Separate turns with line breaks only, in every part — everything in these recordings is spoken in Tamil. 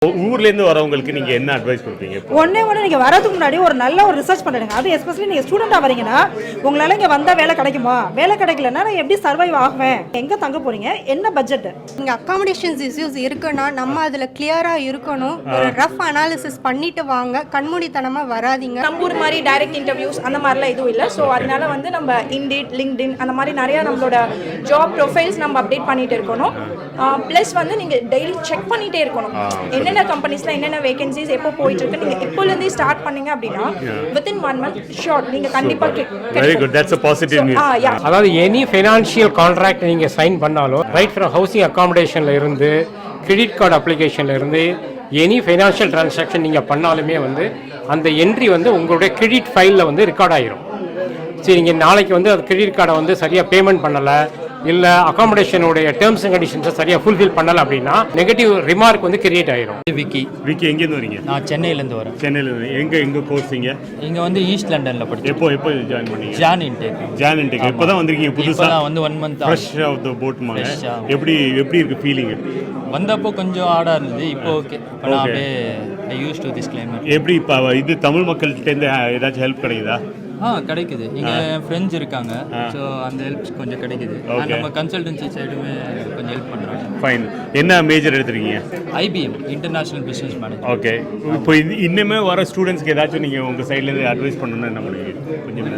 ஊர்லேருந்து வரவங்களுக்கு நீங்கள் என்ன அட்வைஸ் கொடுப்பீங்க?
ஒன்று நீங்கள் வரதுக்கு முன்னாடி ஒரு நல்ல ஒரு ரிசர்ச் பண்ணிடுங்க. அது எஸ்பெஷலி நீங்கள் ஸ்டூடெண்ட்டாக வரீங்கன்னா உங்களால் இங்கே வந்தால் வேலை கிடைக்குமா, வேலை கிடைக்கலன்னா நான் எப்படி சர்வைவ் ஆகுவேன், எங்கே தங்க போகிறீங்க, என்ன பட்ஜெட்.
இங்கே அக்காமடேஷன்ஸ் இஷ்யூஸ் இருக்குன்னா நம்ம அதில் கிளியராக இருக்கணும். ஒரு ரஃப் அனாலிசிஸ் பண்ணிட்டு வாங்க, கண்மூடித்தனமாக வராதிங்க.
நம்ம ஊர் மாதிரி டைரக்ட் இன்டர்வியூஸ் அந்த மாதிரிலாம் எதுவும் இல்லை. ஸோ அதனால வந்து நம்ம இண்டீட், லிங்க்டின் அந்த மாதிரி நிறையா நம்மளோட ஜாப் ப்ரொஃபைல்ஸ் நம்ம அப்டேட் பண்ணிகிட்டு இருக்கணும். ப்ளஸ் வந்து நீங்கள் டெய்லி செக் பண்ணிகிட்டே இருக்கணும் என்னென்ன கம்பெனிஸில் என்னென்ன வேகன்சிஸ் எப்போ போயிட்டு இருக்கு. நீங்கள் எப்போலேருந்தே ஸ்டார்ட் பண்ணீங்க அப்படின்னா வித்தின் 1 month ஷோர் நீங்கள் கண்டிப்பாக.
Very good, that's a positive news.
அதாவது எனி ஃபைனான்ஷியல் கான்ட்ராக்ட் நீங்கள் சைன் பண்ணாலும் ரைட் ஃப்ரம் ஹவுசிங் அக்காமடேஷனில் இருந்து கிரெடிட் கார்டு அப்ளிகேஷனில் இருந்து எனி ஃபைனான்ஷியல் டிரான்சாக்ஷன் நீங்கள் பண்ணாலுமே வந்து அந்த என்ட்ரி வந்து உங்களுடைய கிரெடிட் ஃபைலில் வந்து ரெக்கார்ட் ஆகிரும். சரி, நீங்கள் நாளைக்கு வந்து அது கிரெடிட் கார்டை வந்து சரியாக பேமெண்ட் பண்ணலை, இல்லை அகாமடேஷனுடைய டேர்ம்ஸ் அண்ட் கண்டிஷன்ஸை சரியாக ஃபுல்ஃபில் பண்ணலை அப்படின்னா நெகட்டிவ் ரிமார்க் வந்து கிரியேட் ஆயிரும்.
விக்கி எங்கேருந்து வரீங்க?
நான் சென்னையிலேருந்து வரேன்.
சென்னையிலேருந்து எங்கே கோர்ஸ்? இங்கே
வந்து ஈஸ்ட் லண்டனில் படிச்சேன்.
எப்போ ஜாயின் பண்ணீங்க?
Jan intake.
இப்போ தான் வந்திருக்கீங்க புதுசாக?
வந்து 1 month
fresh off the boat மாதிரி. எப்படி இருக்கு ஃபீலிங்?
வந்தப்போ கொஞ்சம் ஆடாக இருந்தது, இப்போ ஓகே. இப்போ நான் அப்படியே யூஸ் டு திஸ் கிளைமேட்.
எப்படி இப்போ இது தமிழ் மக்கள்கிட்டேருந்து ஏதாச்சும் ஹெல்ப் கிடைக்குதா?
கிடைக்குது. இங்கே ஃப்ரெண்ட்ஸ் இருக்காங்க, ஸோ அந்த ஹெல்ப்ஸ் கொஞ்சம் கிடைக்குது. நம்ம கன்சல்டன்சி சைடுமே கொஞ்சம் ஹெல்ப் பண்ணுறாங்க.
ஃபைன். என்ன மேஜர் எடுத்துருக்கீங்க?
IBM, international business management.
Okay. இப்போ இன்னுமே வர ஸ்டூடெண்ட்ஸ்க்கு ஏதாச்சும் நீங்கள் உங்கள் சைட்லேருந்து அட்வைஸ் பண்ணணும்னு என்ன பண்ணுவீங்க? கொஞ்சம்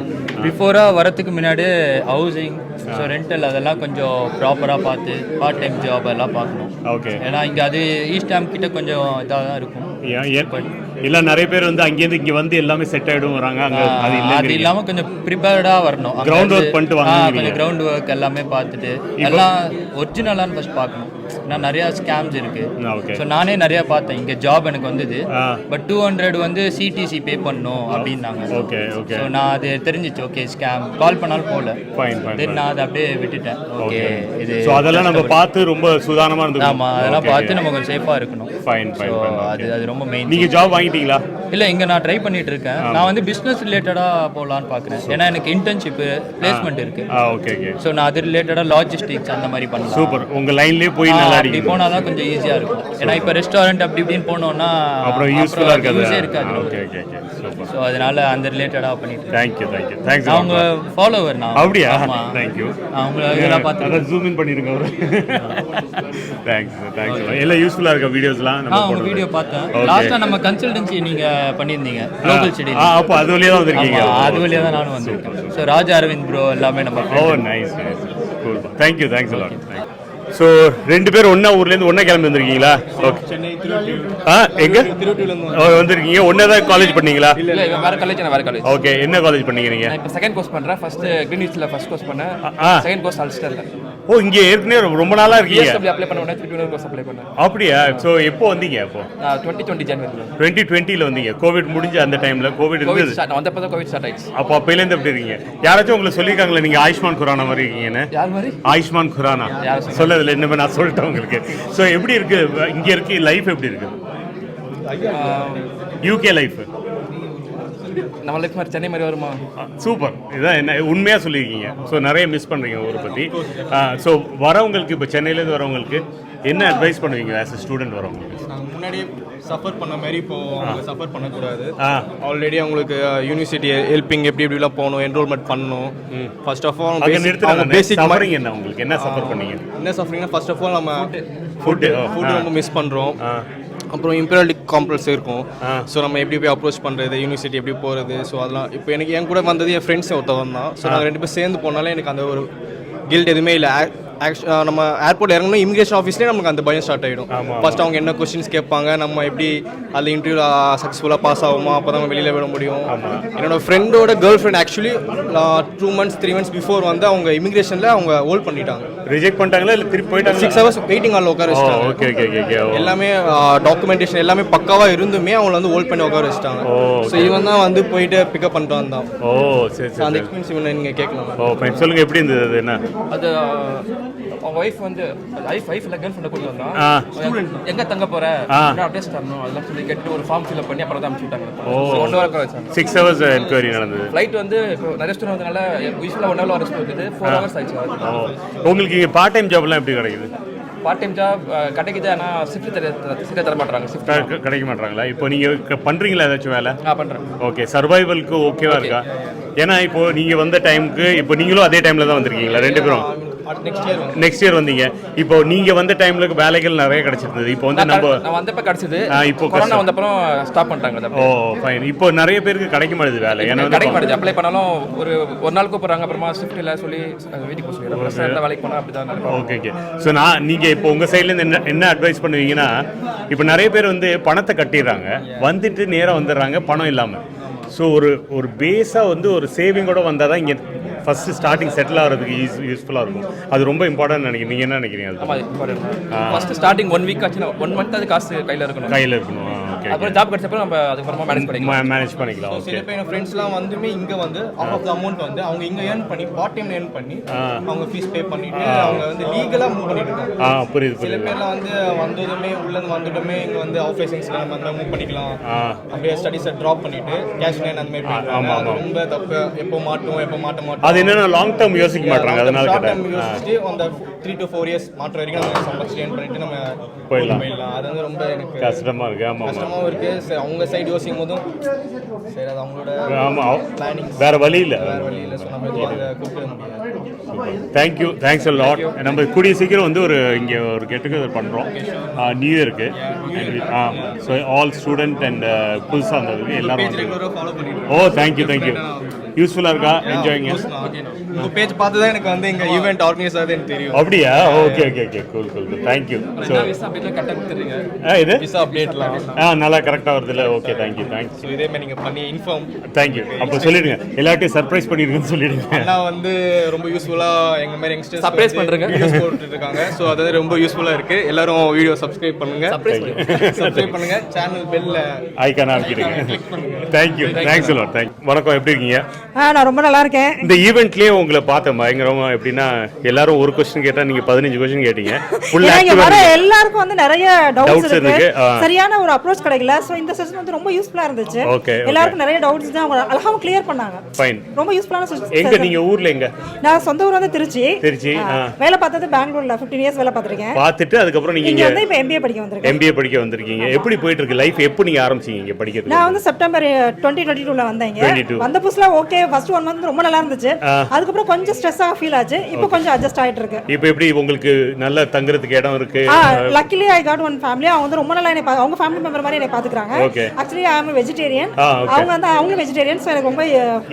பிஃபோராக வரத்துக்கு முன்னாடி ஹவுசிங், ஸோ ரெண்டல் அதெல்லாம் கொஞ்சம் ப்ராப்பராக பார்த்து பார்ட் டைம் ஜாப் எல்லாம் பார்க்கணும்.
ஓகே.
ஏன்னா இங்கே அது ஈஸ்ட் டேம் கிட்ட கொஞ்சம் இதாக தான் இருக்கும்.
இல்லை, நிறைய பேர் வந்து அங்கேருந்து இங்கே வந்து எல்லாமே செட் ஆகிடும் வராங்க. அங்கே
அது இல்லாமல் கொஞ்சம் ப்ரிப்பேர்டாக வரணும்.
கிரவுண்ட் ஒர்க் பண்ணிட்டு வாங்க.
கொஞ்சம் கிரவுண்ட் ஒர்க் எல்லாமே பார்த்துட்டு எல்லாம் ஒரிஜினலான்னு ஃபஸ்ட் பார்க்கணும். நான் நிறையா ஸ்கேம்ஸ் இருக்கு. ஸோ நானே நிறையா பார்த்தேன். இங்கே ஜாப் எனக்கு வந்தது, பட் 200 வந்து CTC பே பண்ணணும் அப்படின்னாங்க.
Okay okay.
ஸோ நான் அது தெரிஞ்சிச்சு, ஓகே ஸ்கேம், கால் பண்ணாலும் போகல. தென் நான் அதை அப்படியே விட்டுட்டேன். ஓகே, இது
ஸோ அதெல்லாம் நம்ம பார்த்து ரொம்ப சுதாரணமாக இருந்து.
ஆமாம், அதெல்லாம் பார்த்து நம்ம கொஞ்சம் சேஃபாக இருக்கணும்.
Fine fine.
அது ரொம்ப மெயின்.
நீங்கள் ஜாப் வாங்கிட்டீங்களா?
இல்லை, இங்கே நான் ட்ரை பண்ணிட்டு இருக்கேன். நான் வந்து பிஸ்னஸ் ரிலேட்டடாக போகலான்னு பார்க்குறேன். ஏன்னா எனக்கு இன்டர்ன்ஷிப்பு பிளேஸ்மெண்ட் இருக்கு.
Okay okay.
ஸோ நான் அது ரிலேட்டடாக லாஜிஸ்டிக்ஸ் அந்த மாதிரி பண்ணலாம்.
சூப்பர். உங்கள் லைன்லேயே போய்
அப்படி போனால் தான் கொஞ்சம் ஈஸியாக இருக்கும். ஏன்னா இப்போ ரெஸ்டாரண்ட் அப்படி இப்படின்னு போனோன்னா
அப்புறம் யூஸ்ஃபுல்லாக இருக்காது.
Okay okay okay. ஸோ அதனால அந்த ரிலேட்டடாக பண்ணிட்டு.
தேங்க்யூ.
அவங்க ஃபாலோவர் நான்.
அப்படியா? தேங்க்யூ.
அவங்கள இதெல்லாம் பார்த்து
ஜூம் இன் பண்ணிருங்க அவரு. தேங்க்ஸ். எல்லாம் யூஸ்ஃபுல்லாக இருக்க வீடியோஸ்லாம்
நம்ம வீடியோ பார்த்தேன். லாஸ்ட்டாக நம்ம கன்சல்டன்சி நீங்கள் பண்ணியிருந்தீங்க குளோபல் ஸ்டடி.
அப்போ அது வழியாக தான் வந்திருக்கீங்க?
அது வழியாக தான் நானும் வந்திருக்கேன். ஸோ ராஜா அரவிந்த் ப்ரோ எல்லாமே நம்ம.
Nice. Cool. Thank you a lot. So 2 பேர் ஒன்றா ஊர்லேருந்து ஒன்றா கிளம்பி வந்திருக்கீங்களா? ஓகே.
சென்னை திருவள்ளூர்.
எங்கே வந்திருக்கீங்க? ஒன்றா தான் காலேஜ் பண்ணீங்களா?
இல்லை, வேறு காலேஜ். நான் வேறு காலேஜ்.
ஓகே. என்ன காலேஜ் பண்ணீங்க நீங்கள்?
இப்போ செகண்ட் கோர்ஸ் பண்ணுறேன். ஃபர்ஸ்ட் கிரீன்விச்சில் ஃபர்ஸ்ட் கோர்ஸ் பண்ணேன். செகண்ட் கோர்ஸ் அல்ஸ்டரில்.
ஓ, இங்கே ஏற்கனவே ரொம்ப நாளாக இருக்கீங்க?
அப்ளை பண்ண உடனே திருப்பி கோர்ஸ் அப்ளை பண்ணேன்.
அப்படியா? ஸோ எப்போ வந்தீங்க? அப்போ
2020 ஜனவரி.
2020 வந்தீங்க. கோவிட் முடிஞ்ச அந்த டைமில் கோவிட் இருந்தது.
நான் வந்தப்போ தான் கோவிட் ஸ்டார்ட் ஆயிடுச்சு.
அப்போ அப்போலேருந்து எப்படி இருக்கீங்க? யாராச்சும் உங்களுக்கு சொல்லியிருக்காங்களே நீங்கள் ஆயுஷ்மான் குரானா மாதிரி இருக்கீங்கன்னு?
யார் மாதிரி?
ஆயுஷ்மான் குரானா சொல்லதில்லை இன்னுமே, நான் சொல்லிட்டேன் உங்களுக்கு. ஸோ எப்படி இருக்கு இங்கே இருக்கு லைஃப்? எப்படி இருக்கு UK லைஃப்?
நம்ம லைஃப் மாதிரி சென்னை மாதிரி வருமா?
சூப்பர். இதான் என்ன உண்மையாக சொல்லியிருக்கீங்க. ஸோ நிறைய மிஸ் பண்ணுறீங்க ஊரை பற்றி. ஸோ வரவங்களுக்கு, இப்போ சென்னையிலேருந்து வரவங்களுக்கு என்ன அட்வைஸ் பண்ணுவீங்க ஆஸ் எ ஸ்டூடெண்ட் வரவங்களுக்கு?
முன்னாடியே சஃபர் பண்ண மாதிரி இப்போ அவங்க சஃபர் பண்ணக்கூடாது. ஆல்ரெடி அவங்களுக்கு யூனிவர்சிட்டி ஹெல்பிங் எப்படிலாம் போகணும், என்ரோல்மெண்ட் பண்ணணும். First of all
basic suffering என்ன உங்களுக்கு? என்ன சஃபர் பண்ணீங்க?
என்ன சஃபரிங்னா ஃபர்ஸ்ட் ஆஃப் ஆல் நம்ம ஃபுட்டு ரொம்ப மிஸ் பண்ணுறோம். அப்புறம் இம்பீரியல் காம்ப்ளெக்ஸ் இருக்கும். ஸோ நம்ம எப்படி போய் அப்ரோச் பண்ணுறது, யூனிவர்சிட்டி எப்படி போகிறது. ஸோ அதெல்லாம் இப்போ எனக்கு என் கூட வந்தது என் ஃப்ரெண்ட்ஸ் ஒருத்தவன் தான். ஸோ நாங்கள் 2 பேர் சேர்ந்து போனாலே எனக்கு அந்த ஒரு கில்ட் எதுவுமே இல்லை. நம்ம ஏர்போர்ட் இறங்கணும், இமிகிரேஷன் ஆஃபீஸ்லேயே நமக்கு அந்த பயம் ஸ்டார்ட் ஆகிடும். ஃபர்ஸ்ட் அவங்க என்ன கொஸ்டின்ஸ் கேட்பாங்க, நம்ம எப்படி அதில் இன்டர்வியூ சக்ஸஸ்ஃபுல்லாக பாஸ் ஆகுமா, அப்போ தான் வெளியில் விட முடியும். என்னோட ஃப்ரெண்டோட girl friend actually 2 months 3 months before வந்து அவங்க இமிகிரேஷனில் அவங்க ஹோல்ட் பண்ணிட்டாங்க.
ரிஜெக்ட் பண்ணிட்டாங்களா இல்லை திருப்பி போயிட்டாங்க?
6 hours வெயிட்டிங் ஹாலில் உட்கார வச்சிட்டாங்க.
ஓகே.
எல்லாமே டாக்குமெண்டேஷன் எல்லாமே பக்காவாக இருந்துமே அவங்கள வந்து ஹோல்ட் பண்ணி உட்கார வச்சிட்டாங்க. ஸோ இவன் தான் வந்து போயிட்டு பிக்கப் பண்ணிட்டு வந்தான்.
சரி.
அந்த எக்ஸ்பீரியன்ஸ் நீங்கள் கேட்கலாம்.
சொல்லுங்கள், எப்படி இருந்தது? அது என்ன?
அது அவங்க ஒய்ஃப் வந்து ஒய்ஃபில் கேர்ள் ஃப்ரெண்டை கூட்டு வந்தான். எங்கே தங்க போகிற அப்டேஸ் தரணும் அதெல்லாம் சொல்லி கேட்டு ஒரு ஃபார்ம் ஃபில்அப் பண்ணி அப்புறம் தான் அனுப்பிச்சு விட்டாங்க. 1 hour வச்சாங்க.
6 hours என்கொயரி நடந்தது.
ஃப்ளைட் வந்து நிறைய ஸ்டூடெண்ட் வந்தனால யூஸ்வலாக 1 hour ரெஸ்ட் இருக்குது. 4 hours ஆயிடுச்சு.
உங்களுக்கு பார்ட் டைம் ஜாப்லாம் எப்படி கிடைக்குது?
பார்ட் டைம் ஜாப் கிடைக்குது, ஆனால் ஷிஃப்ட் சரியாக தர மாட்டாங்க. ஷிஃப்ட்
கிடைக்க மாட்டாங்களா? இப்போ நீங்கள் பண்ணுறீங்களா ஏதாச்சும் வேலை?
பண்ணுறேன்.
ஓகே, சர்வைவலுக்கு ஓகேவா இருக்கா? ஏன்னா இப்போ நீங்கள் வந்த டைமுக்கு இப்போ நீங்களும் அதே டைமில் தான் வந்திருக்கீங்களா ரெண்டு பேரும்? நெக்ஸ்ட் இயர் வந்தீங்க. இப்போ நீங்கள் வந்த டைம்ல வேலைகள் நிறைய கிடைச்சிருந்தது. இப்போ வந்து நான்
வந்தப்ப கிடைச்சது,
இப்போ
கொரோனா வந்தப்பறம் ஸ்டாப் பண்ணிட்டாங்க.
ஓ ஃபைன். இப்போ நிறைய பேருக்கு கிடைக்க மாட்டேது வேலை. ஏன்னா
கிடைக்க மாட்டேது. அப்ளை பண்ணாலும் ஒரு நாள் கூப்பிட்றாங்க, அப்புறமா ஷிஃப்ட் இல்லை சொல்லி வீட்டுக்கு போக சொல்லி வேலைக்கு போனால் அப்படி தான்.
Okay okay. ஸோ நீங்கள் இப்போ உங்கள் சைட்லேருந்து என்ன அட்வைஸ் பண்ணுவீங்கன்னா, இப்போ நிறைய பேர் வந்து பணத்தை கட்டிடுறாங்க, வந்துட்டு நேராக வந்துடுறாங்க பணம் இல்லாமல். ஸோ ஒரு பேஸாக வந்து ஒரு சேவிங்கோட வந்தால் தான் இங்கே ஃபஸ்ட்டு ஸ்டார்டிங் செட்டில் ஆகிறதுக்கு யூஸ்ஃபுல்லாக இருக்கும். அது ரொம்ப இம்பார்ட்டன்ட் நினைக்கிறேன். நீங்கள் என்ன நினைக்கிறீங்க? அது
ஃபஸ்ட்டு ஸ்டார்டிங் 1 வீக் ஆச்சுன்னா 1 மந்த் அது காசு கையில் இருக்கணும். ஓகே. அப்புறம் ஜாப் கிடைச்சப்போ நம்ம அதுக்கப்புறமா மேனேஜ் பண்ணிக்கலாம்.
சில பேர் ஃப்ரெண்ட்ஸ்லாம் வந்துமே இங்கே வந்து அவுட் ஆஃப் த அமௌண்ட் வந்து அவங்க இங்கே ஏர்ன் பண்ணி பார்ட் டைம் ஏர்ன் பண்ணி அவங்க ஃபீஸ் பே பண்ணிட்டு அவங்க வந்து லீகலாக மூவ் பண்ணிட்டு இருக்காங்க.
புரியுது.
சில பேர்லாம் வந்து வந்ததுமே உள்ளேருந்து வந்துட்டுமே இங்கே வந்து ஆஃபீஸிங்ஸில் நம்ம வந்து மூவ் பண்ணிக்கலாம், அப்படியே ஸ்டடீஸை ட்ராப் பண்ணிட்டு கேஷ் லைன் அந்த மாதிரி பண்ணுறாங்க. அது ரொம்ப தப்பு. எப்போ மாட்ட மாட்டோம்.
அது என்னன்னா லாங் டேர்ம் யோசிக்க மாட்டாங்க. அதனால
ஷார்ட் டேர்ம் யோசிச்சு அந்த 3 to 4 years மாற்ற வரைக்கும் நம்ம சம்பாதிச்சு ஏர்ன் பண்ணிட்டு நம்ம போயிடலாம். அது வந்து ரொம்ப எனக்கு
கஷ்டமாக இருக்குது.
கஷ்டமாகவும் இருக்குது. சரி, அவங்க சைடு யோசிக்கும் போதும் சரி அது அவங்களோட பிளானிங்,
வேற வழி இல்லை.
ஸோ நம்ம கொடுக்க முடியாது.
Thanks a lot. நம்ம கூடிய சீக்கிரம் வந்து இங்கே ஒரு கெட்டுகெதர் பண்ணுறோம் நியூ இயருக்கு. ஸோ ஆல் ஸ்டூடெண்ட் அண்ட் புதுசாக இருந்ததுக்கு எல்லாரும் தேங்க்யூ. யூஸ்ஃபுல்லாக இருக்கா? என்ஜாயிங்க.
உங்கள் பேஜ் பார்த்து தான் எனக்கு வந்து இங்கே ஈவெண்ட் ஆர்கனைஸ் ஆகுது எனக்கு தெரியும்.
அப்படியா? ஓகே. கூல். தேங்க்யூ. ஸோ இது
விசா அப்டேட்லாம்
நல்லா கரெக்டாக வருதுல்ல? Okay, thank you.
ஸோ இதே மாதிரி நீங்கள் பண்ணி இன்ஃபார்ம்.
தேங்க்யூ. அப்போ சொல்லிடுங்க, எல்லாத்தையும் சர்ப்ரைஸ் பண்ணிடுங்கன்னு சொல்லிடுங்க.
நான் வந்து ரொம்ப யூஸ்ஃபுல்லாக எங்கள் மாதிரி யங்ஸ்டர்ஸ்
சர்ப்ரைஸ் பண்ணுறேங்க,
வீடியோஸ் போட்டுட்டு இருக்காங்க. ஸோ அது ரொம்ப யூஸ்ஃபுல்லாக இருக்குது. எல்லாரும் வீடியோ சப்ஸ்கிரைப் பண்ணுங்க, சேனல் பெல்ல
ஐக்கான அமைக்கிடுங்க. தேங்க்யூ. Thanks a lot. வணக்கம், எப்படி இருக்கீங்க?
நான் ரொம்ப நல்லா இருக்கேன்.
இந்த ஈவெண்ட்லயே உங்களை பார்த்தேன் பயங்கரமா. எப்படின்னா எல்லாரும் ஒரு கொஸ்டின் கேட்டா நீங்க 15 கொஸ்டின் கேட்டீங்க.
வர எல்லாருக்கும் வந்து நிறைய டவுட்ஸ் இருக்கு. சரியான ஒரு அப்ரோச் கிடைக்கல. சோ இந்த செஷன் வந்து ரொம்ப யூஸ்ஃபுல்லா இருந்துச்சு. எல்லாருக்கும் நிறைய டவுட்ஸ் தான் அவங்க அழகா கிளியர் பண்ணாங்க. ஃபைன். ரொம்ப யூஸ்ஃபுல்லான செஷன்.
எங்க நீங்க ஊர்ல எங்க?
நான் சொந்த ஊர் வந்து திருச்சி. வேலை பார்த்தது பெங்களூர்ல 15 இயர்ஸ் வேலை பார்த்திருக்கேன்.
பார்த்துட்டு அதுக்கு அப்புறம் நீங்க
இங்க வந்து இப்போ MBA படிக்க வந்திருக்கேன்.
எப்படி போயிட்டு இருக்கு லைஃப்? எப்போ நீங்க ஆரம்பிச்சீங்க இங்க படிக்கிறது?
நான் வந்து செப்டம்பர் 2022ல வந்தேங்க. வந்த புதுசுல ஓகே, ஃபர்ஸ்ட் 1 மந்த் ரொம்ப நல்லா இருந்துச்சு. அதுக்கப்புறம் கொஞ்சம் ஸ்ட்ரெஸ்ஸா ஃபீல் ஆச்சு. இப்போ கொஞ்சம் அட்ஜஸ்ட் ஆயிட்டு இருக்கு.
இப்போ எப்படி உங்களுக்கு நல்ல தங்குறதுக்கு இடம் இருக்கு?
Luckily I got one family. அவங்க வந்து ரொம்ப நல்லா அவங்க ஃபேமிலி மெம்பர் மாதிரி என்னை பாத்துக்கறாங்க. Actually I am vegetarian. அவங்க வெஜிடேரியன். சோ எனக்கு ரொம்ப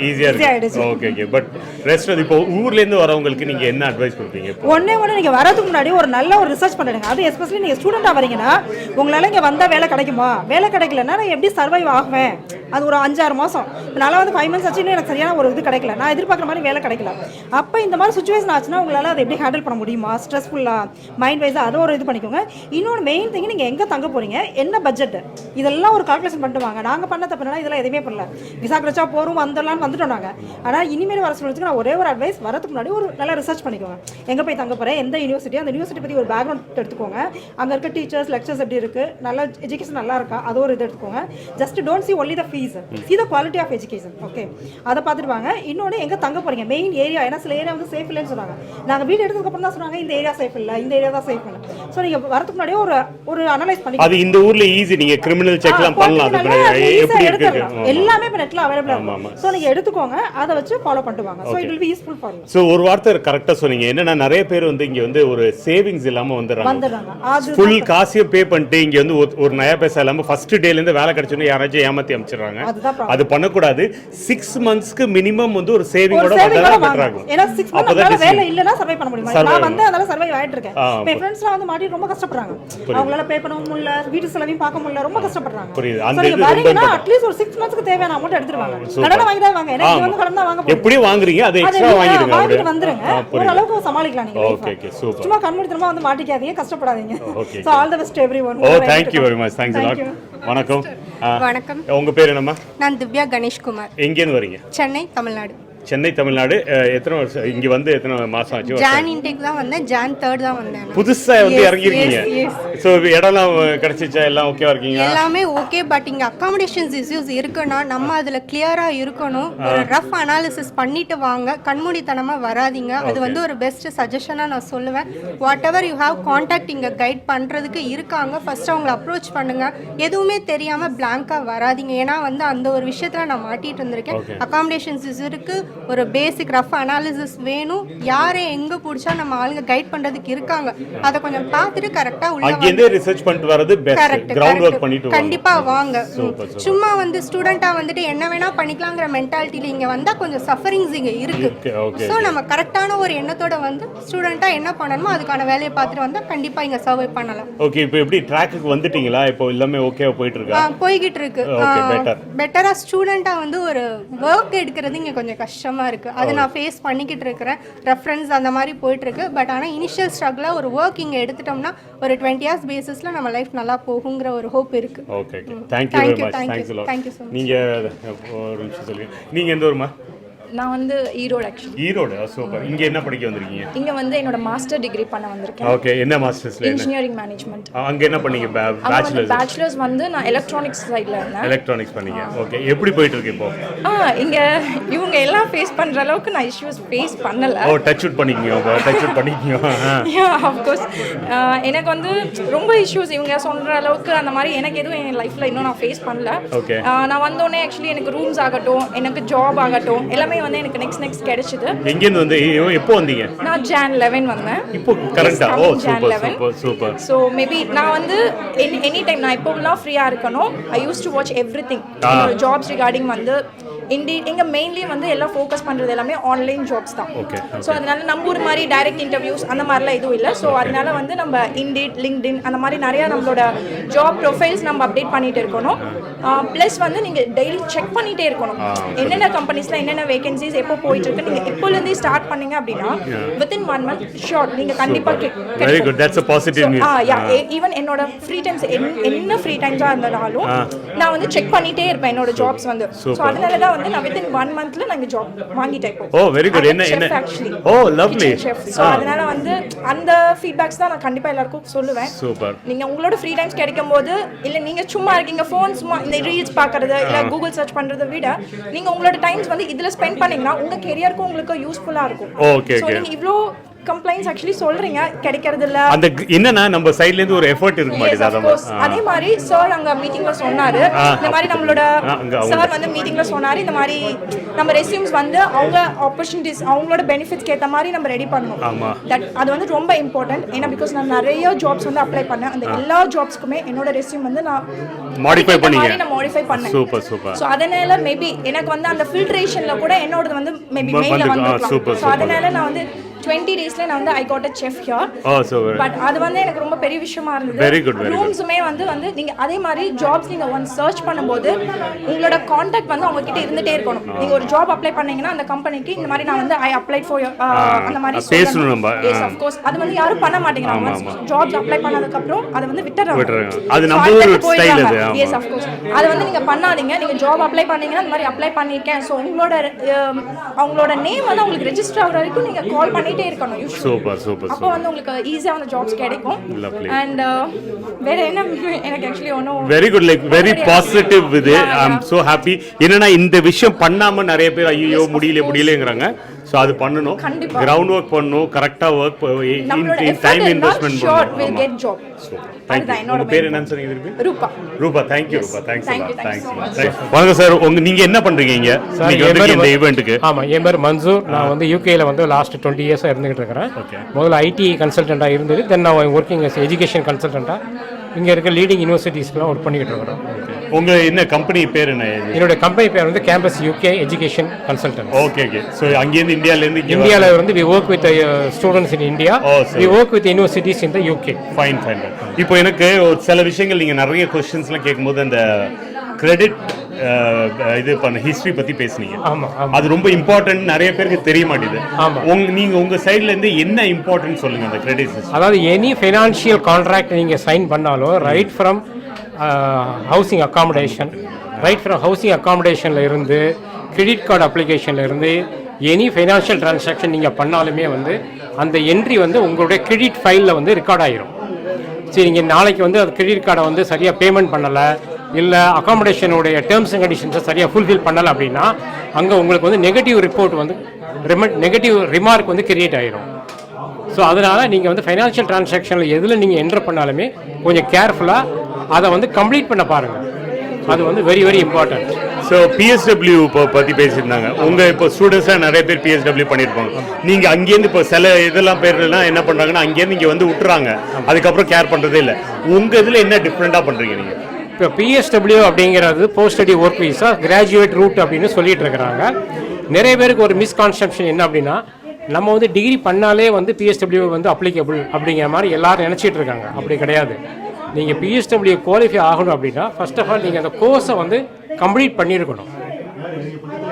ஈஸியா ஆயிடுச்சு.
ஓகே. பட் ரெஸ்ட் இப்போ ஊர்ல இருந்து வரவங்களுக்கு நீங்க என்ன அட்வைஸ் கொடுப்பீங்க?
ஒண்ணே நீங்க வரதுக்கு முன்னாடி ஒரு நல்ல ஒரு ரிசர்ச் பண்ணிடுங்க. அது எஸ்பெஷலி நீங்க ஸ்டூடெண்டா வரீங்கன்னா உங்களால இங்க வந்தா வேலை கிடைக்குமா, வேலை கிடைக்கலன்னா நான் எப்படி சர்வைவ் ஆகுவேன்? அது ஒரு 5-6 மாசம். நல்லா வந்து 5 months ஆச்சுன்னு எனக்கு சரியான ஒரு இது கிடைக்கல, நான் எதிர்பார்க்குற மாதிரி வேலை கிடைக்கல. அப்போ இந்த மாதிரி சுச்சுவேஷன் ஆச்சுன்னா உங்களால் அதை எப்படி ஹேண்டில் பண்ண முடியுமா, ஸ்ட்ரெஸ்ஃபுல்லாக மைண்ட் வைஸாக அதை ஒரு இது பண்ணிக்கோங்க. இன்னொன்று மெயின் திங், நீங்கள் எங்கே தங்க போகிறீங்க, என்ன பட்ஜெட், இதெல்லாம் ஒரு கால்குலேஷன் பண்ணிட்டு வாங்க. நாங்கள் பண்ண தப்புனா இதெல்லாம் எதுவுமே பண்ணல, விசா கிடைச்சா போகிறோம் வந்துட்டோம் நாங்கள். ஆனால் இனிமேல் வர சொல்லுறதுக்கு நான் ஒரே ஒரு அட்வைஸ், வரதுக்கு முன்னாடி ஒரு நல்லா ரிசர்ச் பண்ணிக்கோங்க. எங்கே போய் தங்க போகிறேன், எந்த யூனிவர்சிட்டி, அந்த யூனிவர்சிட்டி பற்றி ஒரு பேக்ரவுண்ட் எடுத்துக்கோங்க. அங்கே இருக்க டீச்சர்ஸ் லெக்சர்ஸ் எப்படி இருக்குது, நல்ல எஜுகேஷன் நல்லா இருக்கா, அது ஒரு இது எடுத்துக்கோங்க. Just don't see only the fees, see the quality of education. Okay, அதை பார்த்துட்டு வாங்க. இன்னொன்று எங்கே தங்க போகிறீங்க, மெயின் ஏரியா. ஏன்னா சில ஏரியா வந்து சேஃப் இல்லைன்னு சொன்னாங்க. நாங்கள் வீடு எடுத்ததுக்கப்புறம் தான் சொன்னாங்க இந்த ஏரியா சேஃப் இல்லை, இந்த ஏரியா தான் சேஃப் இல்லை. ஸோ நீங்கள் வரதுக்கு முன்னாடியே ஒரு அனலைஸ் பண்ணி,
அது இந்த ஊரில் ஈஸி, நீங்கள் கிரிமினல் செக்லாம் பண்ணலாம்,
எல்லாமே இப்போ நெட்டில் அவைலபிளாக இருக்கும். ஸோ நீங்கள் எடுத்துக்கோங்க, அதை வச்சு ஃபாலோ பண்ணிட்டு வாங்க. So it will be useful for you.
So ஒரு வார்த்தை கரெக்டாக சொன்னீங்க. என்னன்னா நிறைய பேர் வந்து இங்கே வந்து ஒரு சேவிங்ஸ் இல்லாமல் வந்துடுறாங்க. ஃபுல் காசையும் பே பண்ணிட்டு இங்கே வந்து ஒரு நயா பைசா இல்லாமல் ஃபர்ஸ்ட் டேலேருந்து வேலை கிடைச்சோன்னு யாராச்சும் ஏமாற்றி அமைச்சிடுறாங்க. அது பண்ணக்கூடாது. 6 monthsக்கு மினிமம் வந்து ஒரு சேவிங்கோட
பண்றாங்க. ஏன்னா 6 months வேலை இல்லனா சர்வை பண்ண முடியுமா? நான் வந்து அதனால சர்வை ஆயிட்டு இருக்கேன். மை ஃப்ரெண்ட்ஸ்லாம் வந்து மாட்டி ரொம்ப கஷ்டப்படுறாங்க. அவங்களால பே பண்ணவும் முடியல, வீட்டு செலவையும் பார்க்க முடியல, ரொம்ப கஷ்டப்படுறாங்க.
புரியுது.
அந்த இது ரொம்ப அட்லீஸ்ட் ஒரு 6 monthsக்கு தேவையான அமௌண்ட் எடுத்துருவாங்க. கடனை வாங்கி தான் வாங்க. ஏன்னா வந்து கடன் தான் வாங்க போறீங்க.
எப்படி வாங்குறீங்க அதை எக்ஸ்ட்ரா வாங்கிடுங்க.
வாங்கிட்டு வந்துருங்க. ஒரு அளவுக்கு சமாளிக்கலாம் நீங்க.
Okay, super.
சும்மா கண்மூடித்தனமா வந்து மாட்டிக்காதீங்க, கஷ்டப்படாதீங்க. So all the best to everyone.
thank you very much. Thanks a lot. வணக்கம்.
வணக்கம்.
உங்க பேர் என்னம்மா?
நான் திவ்யா கணேஷ் குமார்.
எங்க இருந்து வரீங்க?
சென்னை, தமிழ்நாடு.
சென்னை தமிழ்நாடு. எத்தனை வருஷம் இங்கே வந்து எத்தனை மாதம் ஆச்சு?
ஜான் இன்டேக் தான் வந்தேன், ஜான் 3 தான் வந்தேன்.
புதுசாக வந்து இறங்கியிருக்கீங்க. ஸோ இடம்லாம் கிடச்சிச்சா? எல்லாம் ஓகேவா இருக்கீங்க?
எல்லாமே ஓகே. பட் இங்கே அக்காமடேஷன்ஸ் இஷ்யூஸ் இருக்குன்னா நம்ம அதில் கிளியராக இருக்கணும். ஒரு ரஃப் அனாலிசிஸ் பண்ணிட்டு வாங்க, கண்மூடித்தனமாக வராதிங்க. அது வந்து ஒரு பெஸ்ட் சஜஷனாக நான் சொல்லுவேன். What ever you have contact இங்கே கைட் பண்ணுறதுக்கு இருக்காங்க. ஃபர்ஸ்ட் அவங்களை அப்ரோச் பண்ணுங்க. எதுவுமே தெரியாமல் பிளாங்காக வராதிங்க. ஏன்னா வந்து அந்த ஒரு விஷயத்தில் நான் மாட்டிட்டு இருந்திருக்கேன். அக்காமடேஷன்ஸ் இருக்கு, ஒரு பேசிக் ரஃப் அனாலிசிஸ் வேணும். யாரை எங்கே பிடிச்சா நம்ம ஆளுங்க கைட் பண்ணுறதுக்கு இருக்காங்க. அதை கொஞ்சம் பார்த்துட்டு கரெக்டாக உள்ள
ரிசர்ச் பண்ணிட்டு வரது பெஸ்ட். கிரவுண்ட் வொர்க் பண்ணிட்டு
கண்டிப்பா வாங்க. சும்மா வந்து ஸ்டூடெண்டா வந்துட்டு என்ன வேணா பண்ணிக்கலாம்ங்கற மென்டாலிட்டில இங்க வந்தா கொஞ்சம் சஃபரிங்ஸ் இங்க இருக்கு. சோ நம்ம கரெக்டான ஒரு எண்ணத்தோட வந்து ஸ்டூடெண்டா என்ன பண்ணணுமோ அதுக்கான வேலையை பார்த்துட்டு வந்தா கண்டிப்பா இங்க சர்வை பண்ணலாம்.
ஓகே, இப்போ எப்படி ட்ராக்குக்கு வந்துட்டீங்களா? இப்போ எல்லாமே ஓகேவா போயிட்டு இருக்கா?
போய்கிட்டு இருக்கு. பெட்டரா ஸ்டூடெண்டா வந்து ஒரு வொர்க் எடுக்கிறது இங்க கொஞ்சம் கஷ்டமா இருக்கு. அதை நான் ஃபேஸ் பண்ணிக்கிட்டு இருக்கிறேன். ரெஃபரன்ஸ் அந்த மாதிரி போயிட்டு இருக்கு. பட் ஆனா இனிஷியல் ஸ்ட்ரகிளா ஒரு வொர்க் இங்க எடுத்துட்டோம்னா ஒரு 20 இயர்ஸ் பேசிஸ்ல நம்ம லைஃப் நல்லா போகுங்கிற ஒரு ஹோப் இருக்கு.
Okay, thank you very much. Thanks a lot. நீங்க ஒரு நிமிஷம் சொல்லுங்க. நீங்க எந்த ஊர்மா?
நான் வந்து ஈரோடு. ஆக்சுவலி
ஈரோடு. சூப்பர். இங்க என்ன படிக்க வந்திருக்கீங்க?
இங்க வந்து என்னோட மாஸ்டர் டிகிரி பண்ண வந்திருக்கேன்.
ஓகே, என்ன மாஸ்டர்ஸ்ல?
Engineering management.
அங்க என்ன பண்ணீங்க?
பேச்சுலர்ஸ் வந்து நான் எலக்ட்ரானிக்ஸ் சைடுல இருந்தேன்.
எலக்ட்ரானிக்ஸ் பண்ணீங்க. ஓகே, எப்படி போயிட்டு இருக்கு இப்போ?
இங்க இவங்க எல்லாம் ஃபேஸ் பண்ற அளவுக்கு நான் இஷ்யூஸ் ஃபேஸ் பண்ணல.
டச் அவுட் பண்ணிக்கீங்க.
Yeah, of course. எனக்கு வந்து ரொம்ப இஷ்யூஸ் இவங்க சொல்ற அளவுக்கு அந்த மாதிரி எனக்கு எதுவும் என் லைஃப்ல இன்னும் நான் ஃபேஸ் பண்ணல.
ஓகே,
நான் வந்தோடனே ஆக்சுவலி எனக்கு ரூம்ஸ் ஆகட்டும், எனக்கு ஜாப் ஆகட்டும், எல்லாமே வந்து எனக்கு நெக்ஸ்ட் கிடைச்சது.
எங்க இருந்து வந்து எப்போ வந்தீங்க?
நான் Jan 11 வந்தேன்.
இப்போ கரெக்ட்டா? சூப்பர்.
சோ மேபி நான் வந்து எனி டைம் நான் எப்போலாம் ஃப்ரீயா இருக்கணும். I use to watch everything. Jobs regarding வந்து இண்டீட் எங்க மெயின்லி வந்து எல்லாம் ஃபோக்கஸ் பண்றது எல்லாமே ஆன்லைன் ஜாப்ஸ் தான். ஸோ அதனால நம்ம ஒரு மாதிரி டைரக்ட் இன்டர்வியூஸ் அந்த மாதிரிலாம் எதுவும் இல்லை. ஸோ அதனால வந்து நம்ம இண்டீட், லிங்க்டின் அந்த மாதிரி நிறையா நம்மளோட ஜாப் ப்ரொஃபைல்ஸ் நம்ம அப்டேட் பண்ணிட்டு இருக்கணும். ப்ளஸ் வந்து நீங்கள் டெய்லி செக் பண்ணிகிட்டே இருக்கணும். என்னென்ன கம்பெனிஸில் என்னென்ன வேகன்சிஸ் எப்போ போயிட்டு இருக்கு. நீங்கள் இப்போலேருந்தே ஸ்டார்ட் பண்ணீங்க அப்படின்னா வித்தின் 1 month ஷார்ட் நீங்கள் கண்டிப்பாக
very good. That's a positive news.
Even என்னோட ஃப்ரீ டைம்ஸ் என்ன ஃப்ரீ டைம்ஸாக இருந்தாலும் நான் வந்து செக் பண்ணிகிட்டே இருப்பேன் என்னோட ஜாப்ஸ் வந்து. ஸோ அதனால தான் வந்து நான் within 1 monthல நாங்க ஜாப் வாங்கிட்டேன் இப்போ.
ஓ வெரி குட். என்ன ஓ லவ்லி.
சோ அதனால வந்து அந்த ஃபீட்பேக்ஸ் தான் நான் கண்டிப்பா எல்லாருக்கும் சொல்லுவேன்.
சூப்பர்.
நீங்க உங்களோட ஃப்ரீ டைம்ஸ் கிடைக்கும்போது இல்ல நீங்க சும்மா இருக்கீங்க ஃபோன் சும்மா இந்த ரீல்ஸ் பார்க்கறது இல்ல கூகுள் சர்ச் பண்றதை விட நீங்க உங்களோட டைம்ஸ் வந்து இதுல ஸ்பெண்ட் பண்ணீங்கன்னா உங்க கெரியருக்கு உங்களுக்கு யூஸ்ஃபுல்லா இருக்கும்.
ஓகே.
சோ நீங்க இவ்ளோ கம்ப்ளைண்ட்ஸ் ஆக்சுவலி சொல்றீங்க கிடைக்கிறது இல்ல.
அந்த என்னன்னா நம்ம சைடுல இருந்து ஒரு எஃபோர்ட் இருக்க மாட்டேங்குது.
அதே மாதிரி சார் அங்க மீட்டிங்ல சொன்னாரு இந்த மாதிரி நம்மளோட சார் வந்து மீட்டிங்ல சொன்னாரு இந்த மாதிரி நம்ம ரெஸ்யூம்ஸ் வந்து அவங்க ஆப்பர்ச்சுனிட்டிஸ் அவங்களோட பெனிஃபிட்ஸ்க்கு ஏத்த மாதிரி நம்ம ரெடி பண்ணணும். அது வந்து ரொம்ப இம்பார்ட்டன்ட். ஏன்னா பிகாஸ் நான் நிறைய ஜாப்ஸ் வந்து அப்ளை பண்ணேன். அந்த எல்லா ஜாப்ஸ்க்குமே என்னோட ரெஸ்யூம் வந்து நான் மாடிஃபை பண்ணேன்.
சூப்பர்.
சோ அதனால மேபி எனக்கு வந்து அந்த ஃபில்ட்ரேஷன்ல கூட என்னோடது வந்து மேபி மெயில்ல வந்துக்கலாம். சோ அதனால நான் வந்து 20 daysல நான் வந்து I got a chef here. But அது வந்து எனக்கு ரொம்ப பெரிய விஷயமா இருந்தது.
Very good.
ரூம்ஸுமே வந்து நீங்க அதே மாதிரி ஜாப்ஸ் நீங்க ஒன் சர்ச் பண்ணும்போது உங்களோட கான்டாக்ட் வந்து அவங்க கிட்ட இருந்துட்டே இருக்கணும். நீங்க ஒரு ஜாப் அப்ளை பண்ணீங்கன்னா அந்த கம்பெனிக்கு இந்த மாதிரி நான் வந்து I applied for அந்த மாதிரி
பேசணும் நம்ம.
Yes of course. அது வந்து யாரும் பண்ண மாட்டேங்கிறாங்க. ஜாப்ஸ் அப்ளை பண்ணதுக்கு அப்புறம் அது வந்து விட்டுறாங்க.
அது நம்ம ஒரு ஸ்டைல் அது.
Yes of course. அது வந்து நீங்க பண்ணாதீங்க. நீங்க ஜாப் அப்ளை பண்ணீங்கன்னா இந்த மாதிரி அப்ளை பண்ணிருக்கேன். சோ அவங்களோட நேம் வந்து உங்களுக்கு ரெஜிஸ்டர் ஆகுற வரைக்கும் நீங்க கால் பண்ணிட்டே இருக்கணும்.
சூப்பர்.
அப்போ வந்து உங்களுக்கு ஈஸியா அந்த ஜாப்ஸ் கிடைக்கும். அண்ட் வேற என்ன எனக்கு actually
very good like very positive with I am so happy. என்னன்னா இந்த விஷயம் பண்ணாம நிறைய பேர் ஐயோ முடியலங்கறாங்க. சோ அது பண்ணனும். கிரவுண்ட் வொர்க் பண்ணனும். கரெக்ட்டா வொர்க் டைம் இன்வெஸ்ட்மென்ட் பண்ணனும்.
will get job.
உங்க பேர் என்னன்னு சொன்னீங்க திருப்பி?
ரூபா.
thank you ரூபா. தேங்க்ஸ். வாங்க சார். நீங்க என்ன பண்றீங்க இங்க? நீங்க வந்து இந்த ஈவென்ட்க்கு?
ஆமா, என் பேர் மன்சூர். நான் வந்து யூகேல வந்து லாஸ்ட் 20 இயர்ஸா இருந்துகிட்டு இருக்கேன். முதல்ல ஐடி கன்சல்டண்டா இருந்தது. தென் நான் ஒர்க்கிங் as எஜுகேஷன் கன்சல்டண்டா இங்க இருக்க லீடிங் யூனிவர்சிட்டிஸ்லாம் ஒர்க் பண்ணிட்டு இருக்கேன்.
உங்க என்ன கம்பெனி பேர் என்ன?
என்னோட கம்பெனி பேர் வந்து campus UK education consultant.
Okay. So அங்க இருந்து
இந்தியால வந்து we work with students in India. We work with universities in the UK.
Fine. இப்போ எனக்கு சில விஷயங்கள் நீங்க நிறைய क्वेश्चंसலாம் கேக்கும்போது அந்த கிரெடிட் இது பண்ண ஹிஸ்டரி பத்தி பேசுனீங்க. அது ரொம்ப இம்பார்ட்டன்ட். நிறைய பேருக்கு தெரிய மாட்டேங்குது. நீங்க உங்க சைடுல இருந்து என்ன இம்பார்ட்டன்ட் சொல்லுங்க அந்த கிரெடிட் சிஸ்டம்.
அதாவது எனி ஃபைனான்சியல் கான்ட்ராக்ட் நீங்க சைன் பண்ணாலும் ரைட் ஃப்ரம் ஹவுசிங் அகாமடேஷன்ல இருந்து கிரெடிட் கார்டு அப்ளிகேஷன்ல இருந்து எனி ஃபைனான்ஷியல் டிரான்சாக்ஷன் நீங்கள் பண்ணாலுமே வந்து அந்த என்ட்ரி வந்து உங்களுடைய கிரெடிட் ஃபைலில் வந்து ரெக்கார்ட் ஆகிரும். சரி, நீங்கள் நாளைக்கு வந்து அது கிரெடிட் கார்டை வந்து சரியாக பேமெண்ட் பண்ணலை, இல்லை அகாமடேஷனுடைய டேர்ம்ஸ் அண்ட் கண்டிஷன்ஸை சரியாக ஃபுல்ஃபில் பண்ணலை அப்படின்னா அங்கே உங்களுக்கு வந்து நெகட்டிவ் ரிப்போர்ட் வந்து நெகட்டிவ் ரிமார்க் வந்து கிரியேட் ஆகிரும். ஸோ அதனால் நீங்கள் வந்து ஃபைனான்ஷியல் டிரான்சாக்ஷனில் எதில் நீங்கள் என்ட்ரு பண்ணாலுமே கொஞ்சம் கேர்ஃபுல்லாக அதை வந்து கம்ப்ளீட் பண்ண பாருங்கள். அது வந்து very very important.
So PSW இப்போ பற்றி பேசியிருந்தாங்க. உங்கள் இப்போ ஸ்டூடெண்ட்ஸாக நிறைய பேர் பிஎஸ்டபிள்யூ பண்ணியிருப்பாங்க. நீங்கள் அங்கேருந்து இப்போ சில இதெல்லாம் பேர்லாம் என்ன பண்ணுறாங்கன்னா அங்கேருந்து இங்கே வந்து விட்டுறாங்க, அதுக்கப்புறம் கேர் பண்ணுறதே இல்லை. உங்கள் இதில் என்ன டிஃப்ரெண்ட்டாக பண்ணுறீங்க நீங்கள்?
இப்போ பிஎஸ்டபிள்யூ அப்படிங்கிறது post study work visa graduate route அப்படின்னு சொல்லிட்டு இருக்கிறாங்க. நிறைய பேருக்கு ஒரு மிஸ்கான்செப்ஷன் என்ன அப்படின்னா, நம்ம வந்து டிகிரி பண்ணாலே வந்து பிஎஸ்டபிள்யூ வந்து அப்ளிகபிள் அப்படிங்கிற மாதிரி எல்லாரும் நினச்சிட்டு இருக்காங்க. அப்படி கிடையாது. நீங்கள் பிஎஸ்டபிள்யூ குவாலிஃபை ஆகணும் அப்படின்னா ஃபர்ஸ்ட் ஆஃப் ஆல் நீங்கள் அந்த கோர்ஸை வந்து கம்ப்ளீட் பண்ணியிருக்கணும்.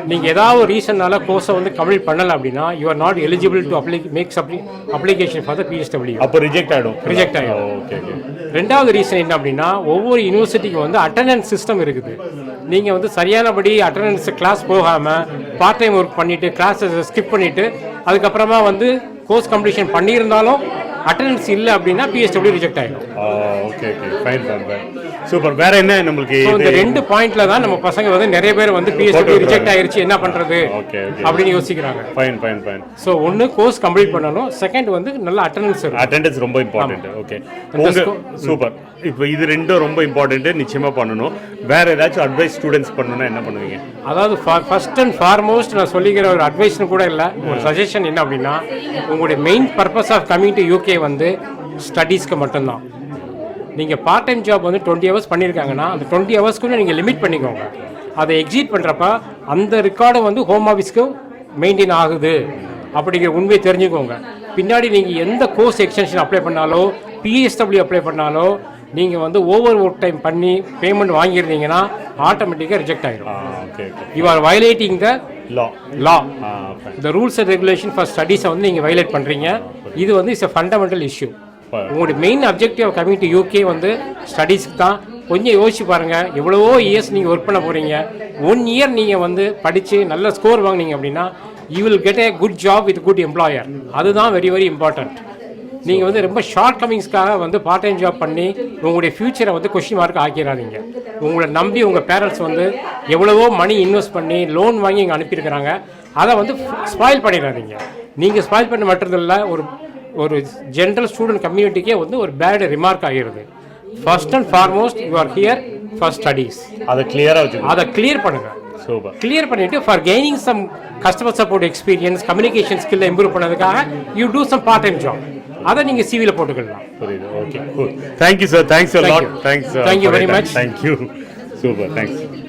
நீங்கள் ஏதாவது ஒரு ரீசன்னால கோர்ஸை வந்து கம்ப்ளீட் பண்ணலை அப்படின்னா you are not eligible to application for the PSW.
அப்போ ரிஜெக்ட் ஆகிடும்.
ஓகே. ரெண்டாவது ரீசன் என்ன அப்படின்னா, ஒவ்வொரு யூனிவர்சிட்டிக்கும் வந்து அட்டண்டன்ஸ் சிஸ்டம் இருக்குது. நீங்கள் வந்து சரியானபடி அட்டண்டன்ஸ் கிளாஸ் போகாமல் பார்ட் டைம் ஒர்க் பண்ணிவிட்டு கிளாஸை ஸ்கிப் பண்ணிவிட்டு அதுக்கப்புறமா வந்து கோர்ஸ் கம்ப்ளீஷன் பண்ணியிருந்தாலும் அட்டண்டன்ஸ் இல்லை அப்படின்னா பிஎஸ்டபிள்யூ ரிஜெக்ட் ஆகிடும்.
Okay fine. சூப்பர். வேற என்ன நம்மளுக்கு
இந்த 2 பாயிண்ட்ல தான் நம்ம பசங்க வந்து நிறைய பேர் வந்து பிஎஸ்டபிள்யூ ரிஜெக்ட் ஆயிருச்சு என்ன பண்றது அப்படின்னு யோசிக்கிறாங்க.
ஃபைன்.
ஸோ ஒன்று கோர்ஸ் கம்ப்ளீட் பண்ணணும், செகண்ட் வந்து நல்ல அட்டண்டன்ஸ்
ரொம்ப இம்பார்ட்டன்ட். Okay super. இப்போ இது ரெண்டும் ரொம்ப இம்பார்ட்டன்ட், நிச்சயமாக பண்ணணும். வேற ஏதாச்சும் அட்வைஸ் ஸ்டூடெண்ட்ஸ் பண்ணணும்னா என்ன பண்ணுவீங்க?
அதாவது ஃபர்ஸ்ட் அண்ட் ஃபார்மோஸ்ட் நான் சொல்லிக்கிற ஒரு அட்வைஸ்னு கூட இல்லை, ஒரு சஜஷன் என்ன அப்படின்னா, உங்களுடைய main purpose of coming to UK வந்து ஸ்டடீஸ்க்கு மட்டும்தான். நீங்கள் பார்ட் டைம் ஜாப் வந்து 20 ஹவர்ஸ் பண்ணியிருக்காங்கன்னா அந்த 20 ஹவர்ஸ்க்குள்ளே நீங்கள் லிமிட் பண்ணிக்கோங்க. அதை எக்ஸிட் பண்ணுறப்ப அந்த ரெக்கார்டு வந்து ஹோம் ஆஃபீஸ்க்கு மெயின்டைன் ஆகுது அப்படிங்கிற உண்மையை தெரிஞ்சுக்கோங்க. பின்னாடி நீங்கள் எந்த கோர்ஸ் எக்ஸ்டென்ஷன் அப்ளை பண்ணாலோ பிஎஸ்டபிள்யூ அப்ளை பண்ணாலோ நீங்கள் வந்து ஓவர் ஒர்க் டைம் பண்ணி பேமெண்ட் வாங்கியிருந்தீங்கன்னா ஆட்டோமேட்டிக்காக ரிஜெக்ட் ஆகிடும். You are violating the law. The rules and regulation for ஸ்டடீஸை வந்து நீங்கள் வயலேட் பண்ணுறீங்க. இது வந்து இட்ஸ் எ ஃபண்டமெண்டல் இஷ்யூ. உங்களுடைய main objective coming to UK வந்து ஸ்டடீஸ்க்கு தான். கொஞ்சம் யோசிச்சு பாருங்கள், எவ்வளவோ இயர்ஸ் நீங்கள் ஒர்க் பண்ண போகிறீங்க. 1 இயர் நீங்கள் வந்து படித்து நல்ல ஸ்கோர் வாங்கினீங்க அப்படின்னா you will get a good job with good employer. அதுதான் வெரி வெரி இம்பார்ட்டன்ட். நீங்கள் வந்து ரொம்ப ஷார்ட் கமிங்ஸ்க்காக வந்து பார்ட் டைம் ஜாப் பண்ணி உங்களுடைய ஃப்யூச்சரை வந்து கொஸ்டின் மார்க் ஆக்கிடாதீங்க. உங்களை நம்பி உங்கள் பேரண்ட்ஸ் வந்து எவ்வளவோ மணி இன்வெஸ்ட் பண்ணி லோன் வாங்கி இங்கே அனுப்பியிருக்கிறாங்க. அதை வந்து ஸ்பாயில் பண்ணிடாதீங்க. நீங்கள் ஸ்பாயில் பண்ண மட்டுறதில்ல, ஒரு ஜென்ரல் ஸ்டூடெண்ட் கம்யூனிட்டிக்கே வந்து ஒரு பேட் ரிமார்க் ஆகிடுது. First and foremost you are here for studies.
அதை
கிளியர் பண்ணுங்க. கிளியர் பண்ணிட்டு for gaining some customer support experience, communication ஸ்கில்லை இம்ப்ரூவ் பண்ணதுக்காக you do some part time job. அதை நீங்கள் சிவியில் போட்டுக்கலாம்.
புரியுது. Okay, cool. Thank you sir. Thanks a lot. Thanks.
Thank you very much.
Thank you. Super. Thanks.